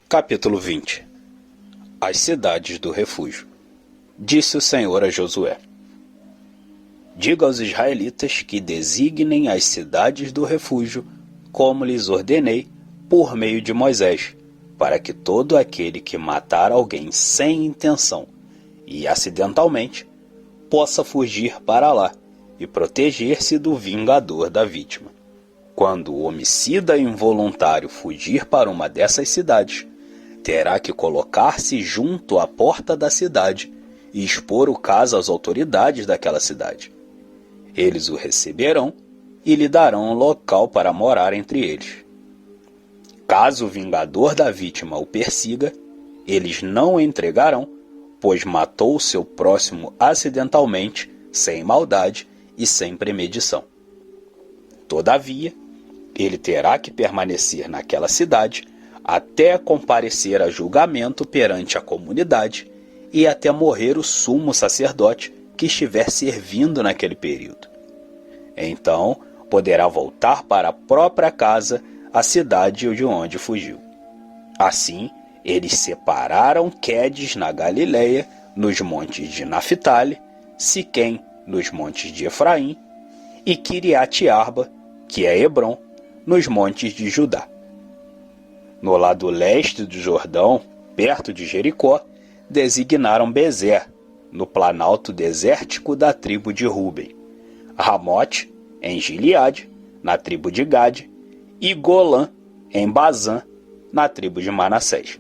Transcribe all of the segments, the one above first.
Capítulo 20. As cidades do refúgio. Disse o Senhor a Josué: Diga aos israelitas que designem as cidades do refúgio, como lhes ordenei, por meio de Moisés, para que todo aquele que matar alguém sem intenção e acidentalmente possa fugir para lá e proteger-se do vingador da vítima. Quando o homicida involuntário fugir para uma dessas cidades, terá que colocar-se junto à porta da cidade e expor o caso às autoridades daquela cidade. Eles o receberão e lhe darão um local para morar entre eles. Caso o vingador da vítima o persiga, eles não o entregarão, pois matou seu próximo acidentalmente, sem maldade e sem premedição. Todavia, ele terá que permanecer naquela cidade até comparecer a julgamento perante a comunidade e até morrer o sumo sacerdote que estiver servindo naquele período. Então, poderá voltar para a própria casa, a cidade de onde fugiu. Assim, eles separaram Quedes na Galileia, nos montes de Naftali, Siquém, nos montes de Efraim, e Quiriate-Arba, que é Hebrom, nos montes de Judá. No lado leste do Jordão, perto de Jericó, designaram Bezer, no planalto desértico da tribo de Ruben, Ramote, em Gileade, na tribo de Gade, e Golã, em Bazã, na tribo de Manassés.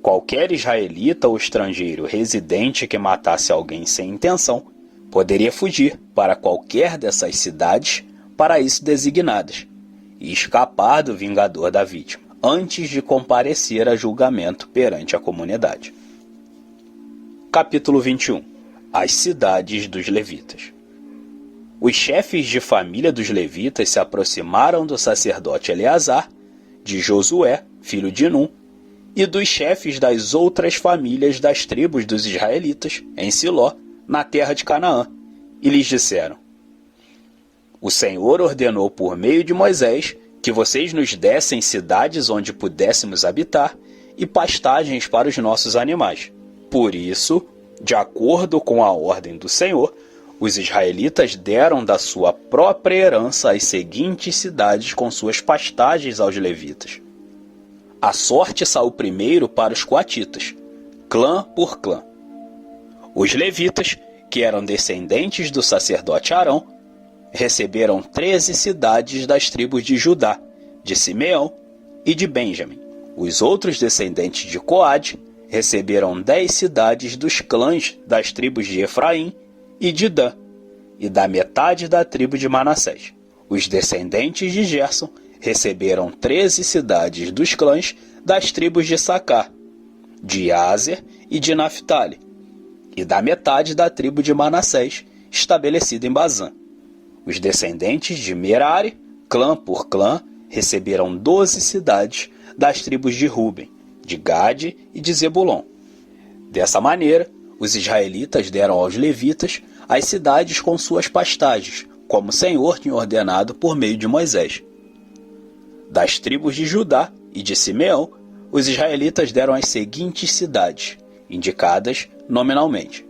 Qualquer israelita ou estrangeiro residente que matasse alguém sem intenção poderia fugir para qualquer dessas cidades para isso designadas e escapar do vingador da vítima antes de comparecer a julgamento perante a comunidade. Capítulo 21. As cidades dos levitas. Os chefes de família dos levitas se aproximaram do sacerdote Eleazar, de Josué, filho de Num, e dos chefes das outras famílias das tribos dos israelitas, em Siló, na terra de Canaã, e lhes disseram: O Senhor ordenou por meio de Moisés que vocês nos dessem cidades onde pudéssemos habitar e pastagens para os nossos animais. Por isso, de acordo com a ordem do Senhor, os israelitas deram da sua própria herança as seguintes cidades com suas pastagens aos levitas. A sorte saiu primeiro para os coatitas, clã por clã. Os levitas, que eram descendentes do sacerdote Arão, receberam 13 cidades das tribos de Judá, de Simeão e de Benjamim. Os outros descendentes de Coade receberam 10 cidades dos clãs das tribos de Efraim e de Dan, e da metade da tribo de Manassés. Os descendentes de Gerson receberam 13 cidades dos clãs das tribos de Sacar, de Aser e de Naftali, e da metade da tribo de Manassés, estabelecida em Bazã. Os descendentes de Merari, clã por clã, receberam 12 cidades das tribos de Ruben, de Gade e de Zebulon. Dessa maneira, os israelitas deram aos levitas as cidades com suas pastagens, como o Senhor tinha ordenado por meio de Moisés. Das tribos de Judá e de Simeão, os israelitas deram as seguintes cidades, indicadas nominalmente.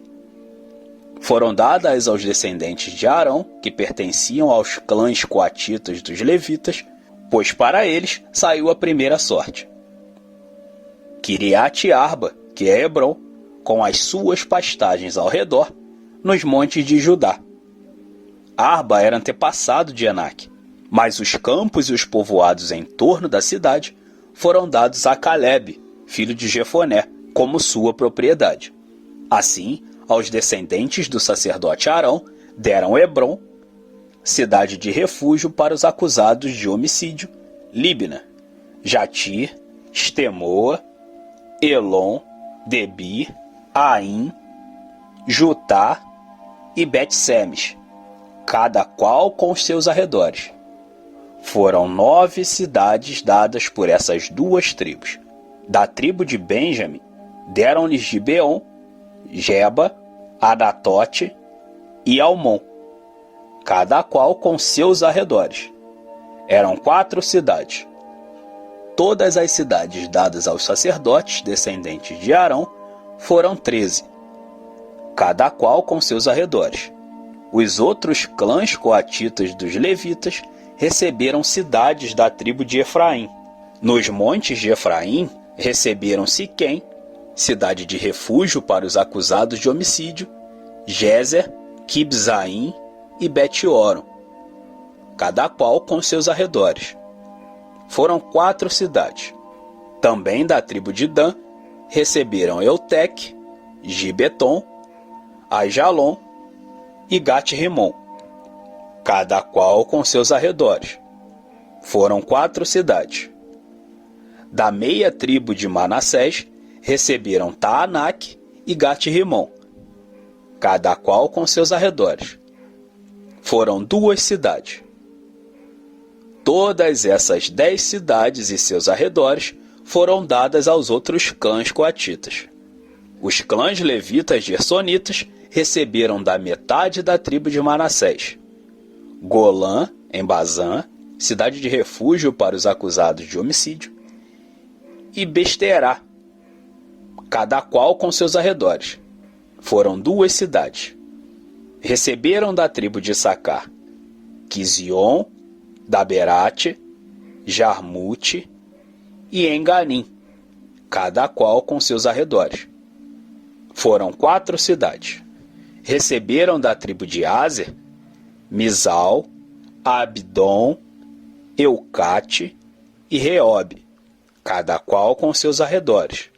Foram dadas aos descendentes de Arão, que pertenciam aos clãs coatitas dos levitas, pois para eles saiu a primeira sorte. Quiriate-Arba, que é Hebrom, com as suas pastagens ao redor, nos montes de Judá. Arba era antepassado de Enaque, mas os campos e os povoados em torno da cidade foram dados a Calebe, filho de Jefoné, como sua propriedade. Assim, aos descendentes do sacerdote Arão deram Hebrom, cidade de refúgio para os acusados de homicídio, Líbna, Jatir, Estemoa, Elon, Debir, Aim, Jutá e Bet-Semes, cada qual com os seus arredores. Foram 9 cidades dadas por essas duas tribos. Da tribo de Benjamim, deram-lhes Gibeon, Geba, Anatote e Almon, cada qual com seus arredores. Eram 4 cidades. Todas as cidades dadas aos sacerdotes descendentes de Arão foram 13, cada qual com seus arredores. Os outros clãs coatitas dos levitas receberam cidades da tribo de Efraim. Nos montes de Efraim receberam Siquém, cidade de refúgio para os acusados de homicídio, Gézer, Quibzaim e Bet-Horon, cada qual com seus arredores. Foram 4 cidades. Também da tribo de Dan receberam Eutec, Gibeton, Aijalon e Gat-Rimon, cada qual com seus arredores. Foram 4 cidades. Da meia tribo de Manassés receberam Taanac e Gat-Rimon, cada qual com seus arredores. Foram 2 cidades. Todas essas 10 cidades e seus arredores foram dadas aos outros clãs coatitas. Os clãs levitas gersonitas receberam da metade da tribo de Manassés Golã, em Bazã, cidade de refúgio para os acusados de homicídio, e Besterá, cada qual com seus arredores. Foram 2 cidades. Receberam da tribo de Issacar Quizion, Daberate, Jarmute e Enganim, cada qual com seus arredores. Foram 4 cidades. Receberam da tribo de Aser Misal, Abdon, Eucate e Reobe, cada qual com seus arredores.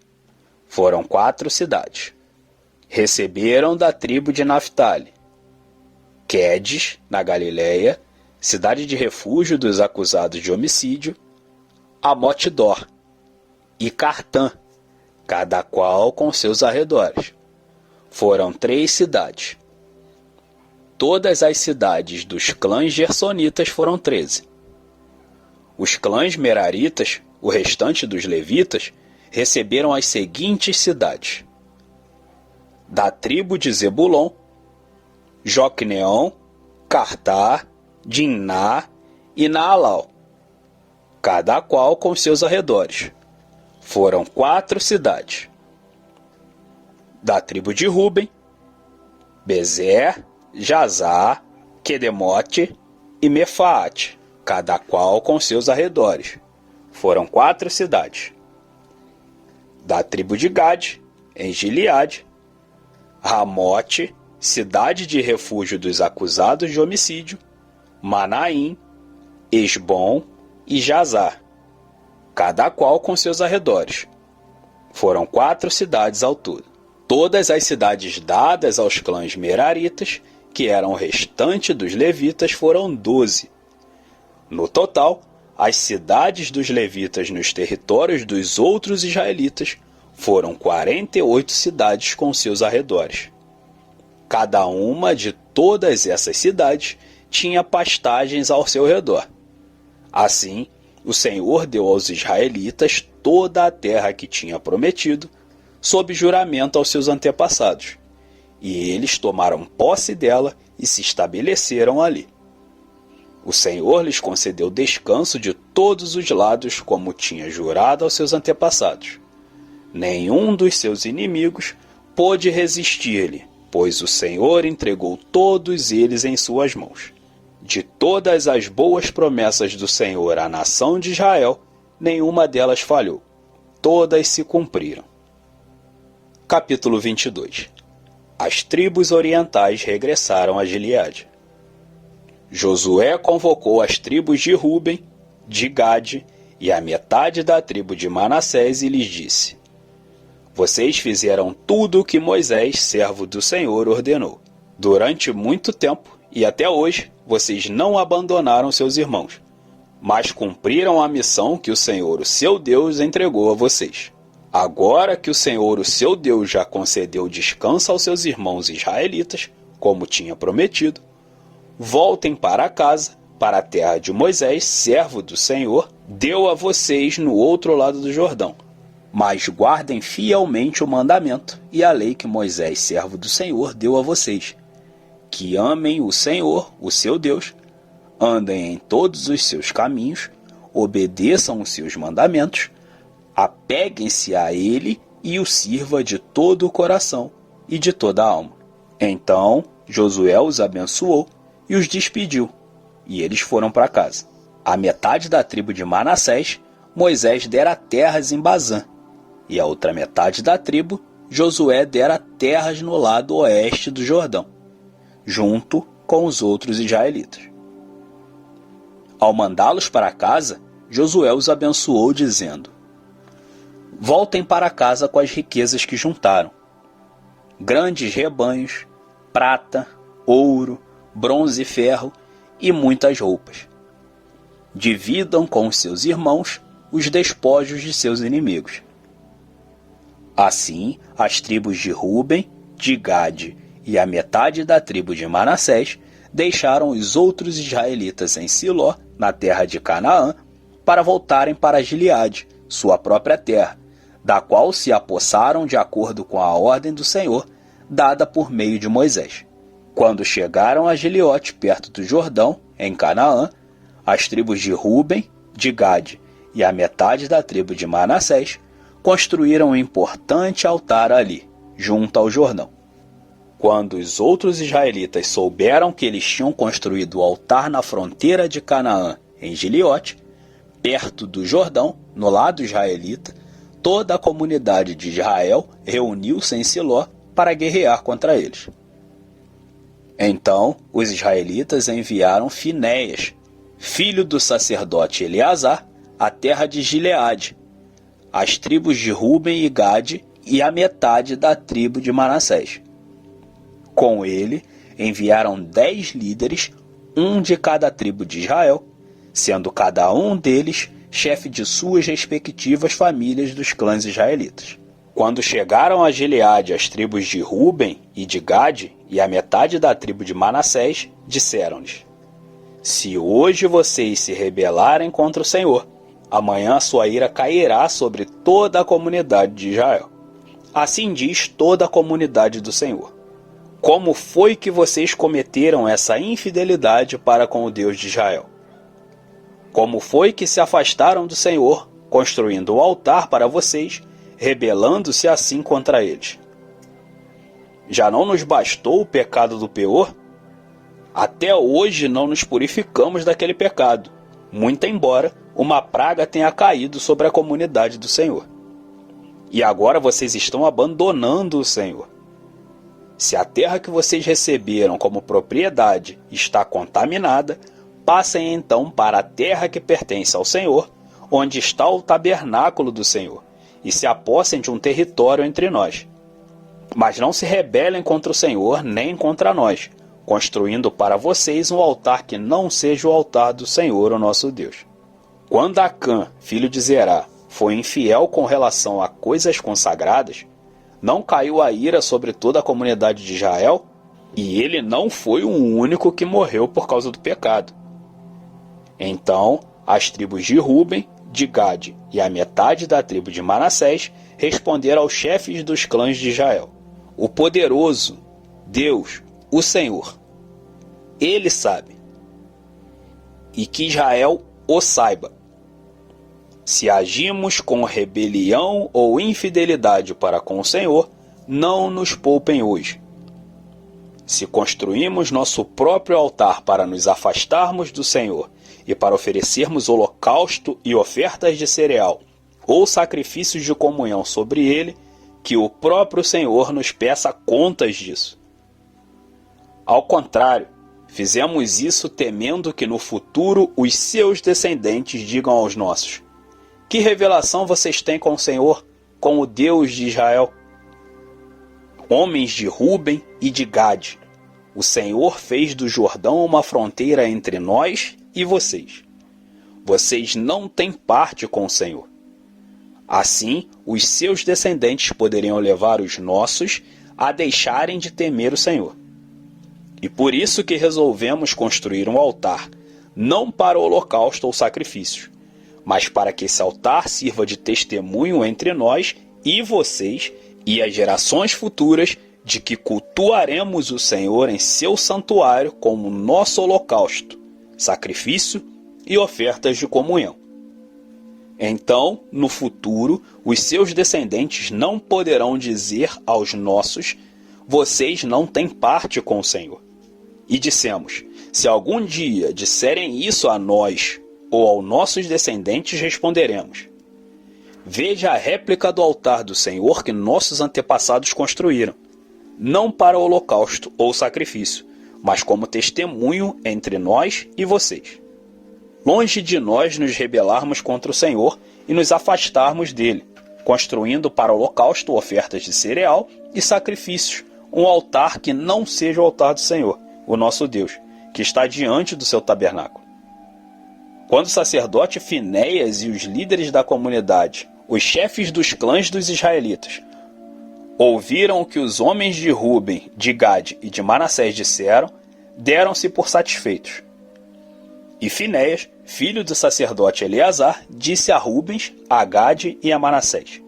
Foram 4 cidades. Receberam da tribo de Naphtali Quedes, na Galileia, cidade de refúgio dos acusados de homicídio, Amot-Dor e Cartã, cada qual com seus arredores. Foram 3 cidades. Todas as cidades dos clãs gersonitas foram 13. Os clãs meraritas, o restante dos levitas, receberam as seguintes cidades: da tribo de Zebulon, Joqueneão, Cartá, Dimná e Naalau, cada qual com seus arredores. Foram 4 cidades. Da tribo de Ruben, Bezer, Jazá, Quedemote e Mefaate, cada qual com seus arredores. Foram 4 cidades. Da tribo de Gade, em Gileade, Ramote, cidade de refúgio dos acusados de homicídio, Manaim, Esbom e Jazar, cada qual com seus arredores. Foram 4 cidades ao todo. Todas as cidades dadas aos clãs meraritas, que eram o restante dos levitas, foram 12. No total, as cidades dos levitas nos territórios dos outros israelitas foram 48 cidades com seus arredores. Cada uma de todas essas cidades tinha pastagens ao seu redor. Assim, o Senhor deu aos israelitas toda a terra que tinha prometido, sob juramento aos seus antepassados, e eles tomaram posse dela e se estabeleceram ali. O Senhor lhes concedeu descanso de todos os lados, como tinha jurado aos seus antepassados. Nenhum dos seus inimigos pôde resistir-lhe, pois o Senhor entregou todos eles em suas mãos. De todas as boas promessas do Senhor à nação de Israel, nenhuma delas falhou. Todas se cumpriram. Capítulo 22. As tribos orientais regressaram a Gileade. Josué convocou as tribos de Ruben, de Gade e a metade da tribo de Manassés e lhes disse: Vocês fizeram tudo o que Moisés, servo do Senhor, ordenou. Durante muito tempo, e até hoje, vocês não abandonaram seus irmãos, mas cumpriram a missão que o Senhor, o seu Deus, entregou a vocês. Agora que o Senhor, o seu Deus, já concedeu descanso aos seus irmãos israelitas, como tinha prometido, voltem para casa, para a terra de Moisés, servo do Senhor, deu a vocês no outro lado do Jordão. Mas guardem fielmente o mandamento e a lei que Moisés, servo do Senhor, deu a vocês. Que amem o Senhor, o seu Deus, andem em todos os seus caminhos, obedeçam os seus mandamentos, apeguem-se a ele e o sirva de todo o coração e de toda a alma. Então Josué os abençoou e os despediu, e eles foram para casa. A metade da tribo de Manassés, Moisés dera terras em Bazã, e a outra metade da tribo, Josué dera terras no lado oeste do Jordão, junto com os outros israelitas. Ao mandá-los para casa, Josué os abençoou, dizendo: voltem para casa com as riquezas que juntaram, grandes rebanhos, prata, ouro, bronze e ferro e muitas roupas. Dividam com os seus irmãos os despojos de seus inimigos. Assim, as tribos de Ruben, de Gade e a metade da tribo de Manassés deixaram os outros israelitas em Siló, na terra de Canaã, para voltarem para Gileade, sua própria terra, da qual se apossaram de acordo com a ordem do Senhor, dada por meio de Moisés. Quando chegaram a Gileote, perto do Jordão, em Canaã, as tribos de Ruben, de Gade e a metade da tribo de Manassés construíram um importante altar ali, junto ao Jordão. Quando os outros israelitas souberam que eles tinham construído o altar na fronteira de Canaã, em Gileote, perto do Jordão, no lado israelita, toda a comunidade de Israel reuniu-se em Siló para guerrear contra eles. Então os israelitas enviaram Finéias, filho do sacerdote Eleazar, à terra de Gileade, as tribos de Ruben e Gade e a metade da tribo de Manassés. Com ele, enviaram 10 líderes, um de cada tribo de Israel, sendo cada um deles chefe de suas respectivas famílias dos clãs israelitas. Quando chegaram a Gileade as tribos de Ruben e de Gade e a metade da tribo de Manassés, disseram-lhes: se hoje vocês se rebelarem contra o Senhor, amanhã a sua ira cairá sobre toda a comunidade de Israel. Assim diz toda a comunidade do Senhor. Como foi que vocês cometeram essa infidelidade para com o Deus de Israel? Como foi que se afastaram do Senhor, construindo o altar para vocês, rebelando-se assim contra eles? Já não nos bastou o pecado do Peor? Até hoje não nos purificamos daquele pecado, muito embora uma praga tenha caído sobre a comunidade do Senhor. E agora vocês estão abandonando o Senhor. Se a terra que vocês receberam como propriedade está contaminada, passem então para a terra que pertence ao Senhor, onde está o tabernáculo do Senhor, e se apossem de um território entre nós. Mas não se rebelem contra o Senhor nem contra nós, construindo para vocês um altar que não seja o altar do Senhor, o nosso Deus. Quando Acã, filho de Zerá, foi infiel com relação a coisas consagradas, não caiu a ira sobre toda a comunidade de Israel? E ele não foi o único que morreu por causa do pecado. Então, as tribos de Ruben, de Gade e a metade da tribo de Manassés responderam aos chefes dos clãs de Israel: o poderoso, Deus, o Senhor, Ele sabe, e que Israel o saiba. Se agimos com rebelião ou infidelidade para com o Senhor, não nos poupem hoje. Se construímos nosso próprio altar para nos afastarmos do Senhor e para oferecermos holocausto e ofertas de cereal ou sacrifícios de comunhão sobre ele, que o próprio Senhor nos peça contas disso. Ao contrário, fizemos isso temendo que no futuro os seus descendentes digam aos nossos: que revelação vocês têm com o Senhor, com o Deus de Israel? Homens de Ruben e de Gade, o Senhor fez do Jordão uma fronteira entre nós e vocês. Vocês não têm parte com o Senhor. Assim, os seus descendentes poderiam levar os nossos a deixarem de temer o Senhor. E por isso que resolvemos construir um altar, não para holocausto ou sacrifícios, mas para que esse altar sirva de testemunho entre nós e vocês e as gerações futuras de que cultuaremos o Senhor em seu santuário como nosso holocausto, sacrifício e ofertas de comunhão. Então, no futuro, os seus descendentes não poderão dizer aos nossos: vocês não têm parte com o Senhor. E dissemos: se algum dia disserem isso a nós ou aos nossos descendentes, responderemos: veja a réplica do altar do Senhor que nossos antepassados construíram, não para holocausto ou sacrifício, mas como testemunho entre nós e vocês. Longe de nós nos rebelarmos contra o Senhor e nos afastarmos dele, construindo para holocausto ofertas de cereal e sacrifícios, um altar que não seja o altar do Senhor, o nosso Deus, que está diante do seu tabernáculo. Quando o sacerdote Finéias e os líderes da comunidade, os chefes dos clãs dos israelitas, ouviram o que os homens de Ruben, de Gade e de Manassés disseram, deram-se por satisfeitos. E Finéias, filho do sacerdote Eleazar, disse a Rubens, a Gade e a Manassés: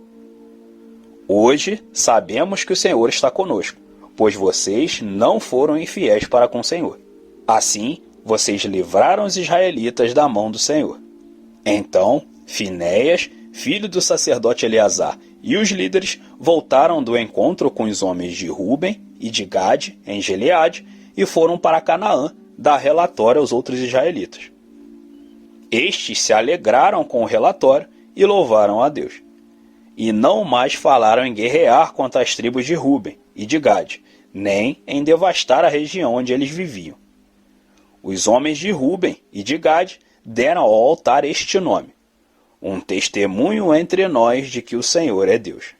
hoje sabemos que o Senhor está conosco, pois vocês não foram infiéis para com o Senhor. Assim, vocês livraram os israelitas da mão do Senhor. Então, Finéias, filho do sacerdote Eleazar, e os líderes voltaram do encontro com os homens de Ruben e de Gade, em Gileade, e foram para Canaã dar relatório aos outros israelitas. Estes se alegraram com o relatório e louvaram a Deus. E não mais falaram em guerrear contra as tribos de Ruben e de Gade, nem em devastar a região onde eles viviam. Os homens de Ruben e de Gade deram ao altar este nome: um testemunho entre nós de que o Senhor é Deus.